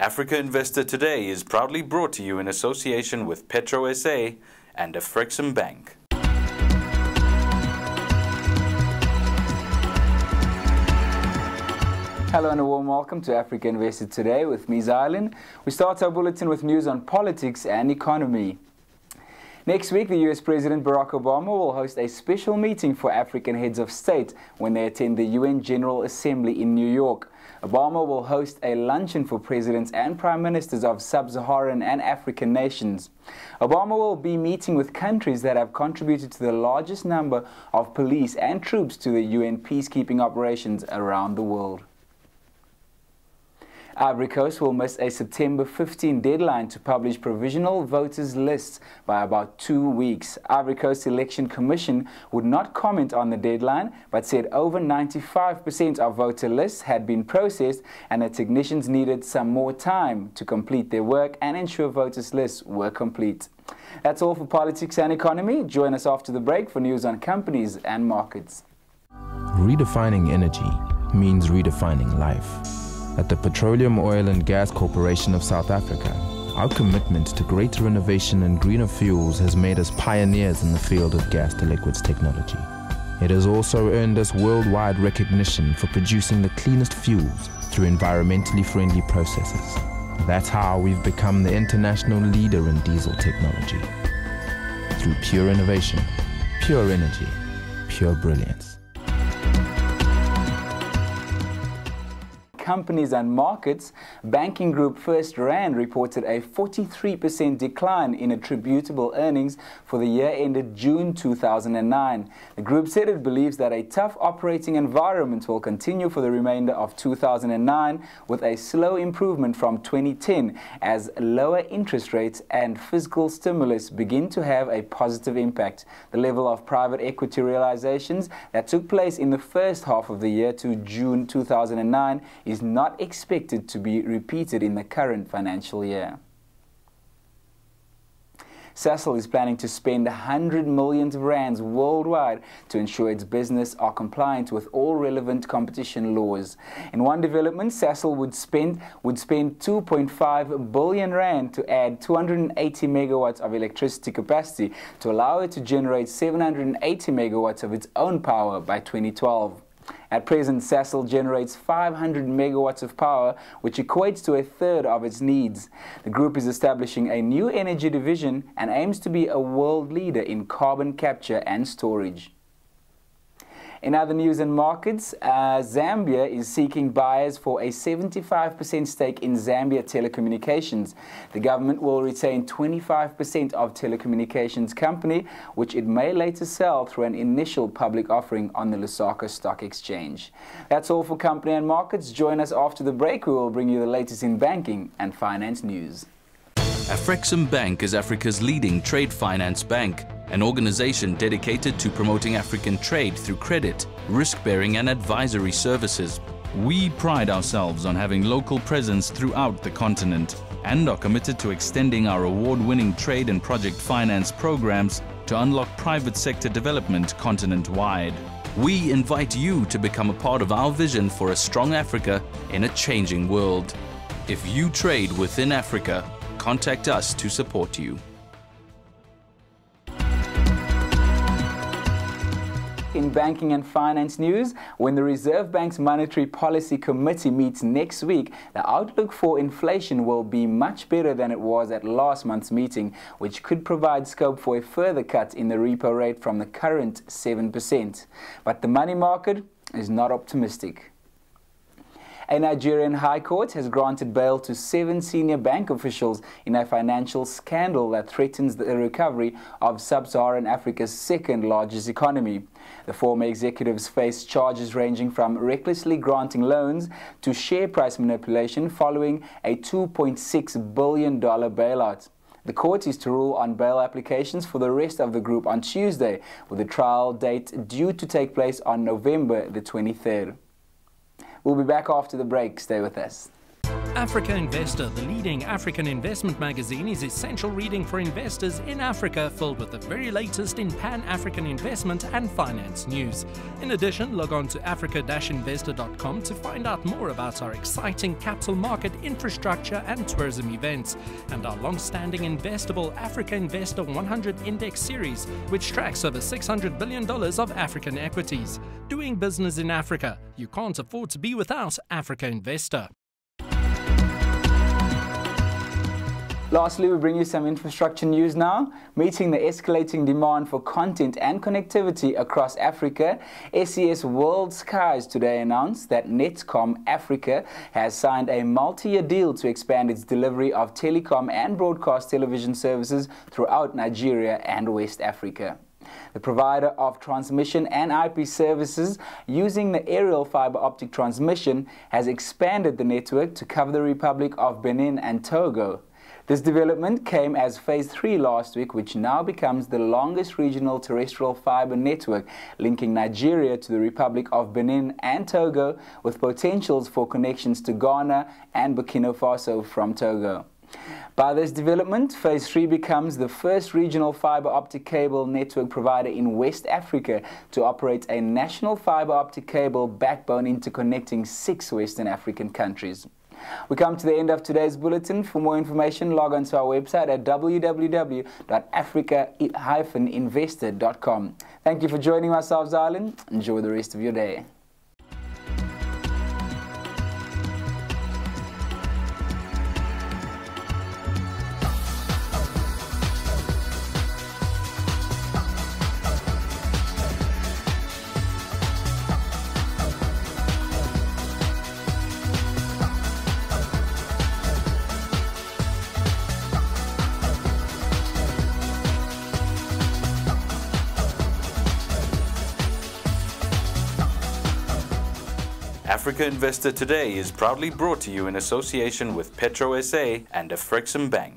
Africa Investor Today is proudly brought to you in association with Petro SA and Afrexim Bank. Hello and a warm welcome to Africa Investor Today with me, Zylan. We start our bulletin with news on politics and economy. Next week, the US President Barack Obama will host a special meeting for African heads of state when they attend the UN General Assembly in New York. Obama will host a luncheon for presidents and prime ministers of sub-Saharan and African nations. Obama will be meeting with countries that have contributed to the largest number of police and troops to the UN peacekeeping operations around the world. Ivory Coast will miss a September 15 deadline to publish provisional voters' lists by about 2 weeks. Ivory Coast Election Commission would not comment on the deadline, but said over 95% of voter lists had been processed and that technicians needed some more time to complete their work and ensure voters' lists were complete. That's all for politics and economy. Join us after the break for news on companies and markets. Redefining energy means redefining life. At the Petroleum, Oil and Gas Corporation of South Africa, our commitment to greater innovation and greener fuels has made us pioneers in the field of gas-to-liquids technology. It has also earned us worldwide recognition for producing the cleanest fuels through environmentally friendly processes. That's how we've become the international leader in diesel technology. Through pure innovation, pure energy, pure brilliance. Companies and markets, banking group First Rand reported a 43% decline in attributable earnings for the year ended June 2009. The group said it believes that a tough operating environment will continue for the remainder of 2009 with a slow improvement from 2010 as lower interest rates and fiscal stimulus begin to have a positive impact. The level of private equity realizations that took place in the first half of the year to June 2009 is not expected to be repeated in the current financial year. Sasol is planning to spend 100 million rands worldwide to ensure its business are compliant with all relevant competition laws. In one development, Sasol would spend 2.5 billion rand to add 280 megawatts of electricity capacity to allow it to generate 780 megawatts of its own power by 2012. At present, Sasol generates 500 megawatts of power, which equates to a third of its needs. The group is establishing a new energy division and aims to be a world leader in carbon capture and storage. In other news and markets, Zambia is seeking buyers for a 75% stake in Zambia Telecommunications. The government will retain 25% of telecommunications company, which it may later sell through an initial public offering on the Lusaka Stock Exchange. That's all for company and markets. Join us after the break. We will bring you the latest in banking and finance news. Afrexim Bank is Africa's leading trade finance bank, an organization dedicated to promoting African trade through credit, risk-bearing and advisory services. We pride ourselves on having local presence throughout the continent and are committed to extending our award-winning trade and project finance programs to unlock private sector development continent-wide. We invite you to become a part of our vision for a strong Africa in a changing world. If you trade within Africa, contact us to support you. In banking and finance news, when the Reserve Bank's Monetary Policy Committee meets next week, the outlook for inflation will be much better than it was at last month's meeting, which could provide scope for a further cut in the repo rate from the current 7%. But the money market is not optimistic. A Nigerian High Court has granted bail to 7 senior bank officials in a financial scandal that threatens the recovery of sub-Saharan Africa's second largest economy. The former executives face charges ranging from recklessly granting loans to share price manipulation following a $2.6 billion bailout. The court is to rule on bail applications for the rest of the group on Tuesday, with the trial date due to take place on November the 23rd. We'll be back after the break. Stay with us. Africa Investor, the leading African investment magazine, is essential reading for investors in Africa, filled with the very latest in Pan-African investment and finance news. In addition, log on to africa-investor.com to find out more about our exciting capital market infrastructure and tourism events, and our long-standing investable Africa Investor 100 Index series, which tracks over $600 billion of African equities. Doing business in Africa, you can't afford to be without Africa Investor. Lastly, we bring you some infrastructure news now. Meeting the escalating demand for content and connectivity across Africa, SES World Skies today announced that Netcom Africa has signed a multi-year deal to expand its delivery of telecom and broadcast television services throughout Nigeria and West Africa. The provider of transmission and IP services using the aerial fiber optic transmission has expanded the network to cover the Republic of Benin and Togo. This development came as Phase 3 last week, which now becomes the longest regional terrestrial fiber network linking Nigeria to the Republic of Benin and Togo, with potentials for connections to Ghana and Burkina Faso from Togo. By this development, Phase 3 becomes the first regional fiber optic cable network provider in West Africa to operate a national fiber optic cable backbone interconnecting 6 Western African countries. We come to the end of today's bulletin. For more information, log on to our website at www.africa-investor.com. Thank you for joining myself, Zalin. Enjoy the rest of your day. Africa Investor Today is proudly brought to you in association with Petro SA and Afrexim Bank.